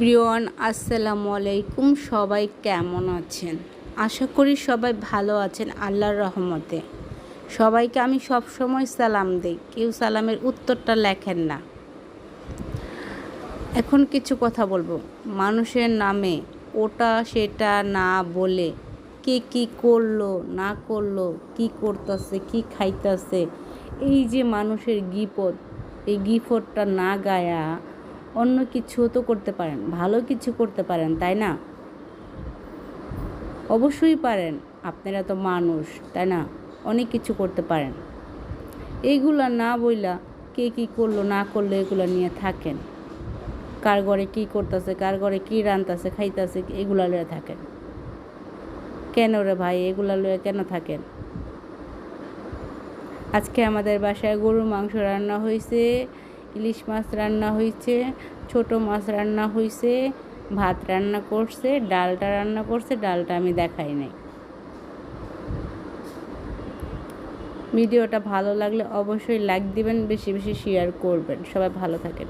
প্রিয়ন আসসালামু আলাইকুম। সবাই কেমন আছেন? আশা করি সবাই ভালো আছেন আল্লাহর রহমতে। সবাইকে আমি সব সময় সালাম দিই, কেউ সালামের উত্তরটা লেখেন না। এখন কিছু কথা বলবো। মানুষের নামে ওটা সেটা না বলে কে কি করলো না করলো, কি করতেছে কি খাইতেছে, এই যে মানুষের গিফট, এই গিফটটা না গায়া অন্য কিছু তো করতে পারেন, ভালো কিছু করতে পারেন, তাই না? অবশ্যই পারেন, আপনারা তো মানুষ, তাই না? অনেক কিছু করতে পারেন। এইগুলা না বইলা কে কী করলো না করলো এগুলো নিয়ে থাকেন। কার ঘরে কী করতেছে, কার ঘরে কী রান্তাছে খাইতেছে, এগুলা লয়ে থাকেন কেন রে ভাই? এগুলা লয়ে কেন থাকেন? আজকে আমাদের বাসায় গরুর মাংস রান্না হয়েছে, ইলিশ মাছ রান্না হয়েছে, ছোট মাছ রান্না হয়েছে, ভাত রান্না করছে, ডালটা রান্না করছে। ডালটা আমি দেখাই নাই। ভিডিওটা ভালো লাগলে অবশ্যই লাইক দিবেন, বেশি বেশি শেয়ার করবেন। সবাই ভালো থাকেন।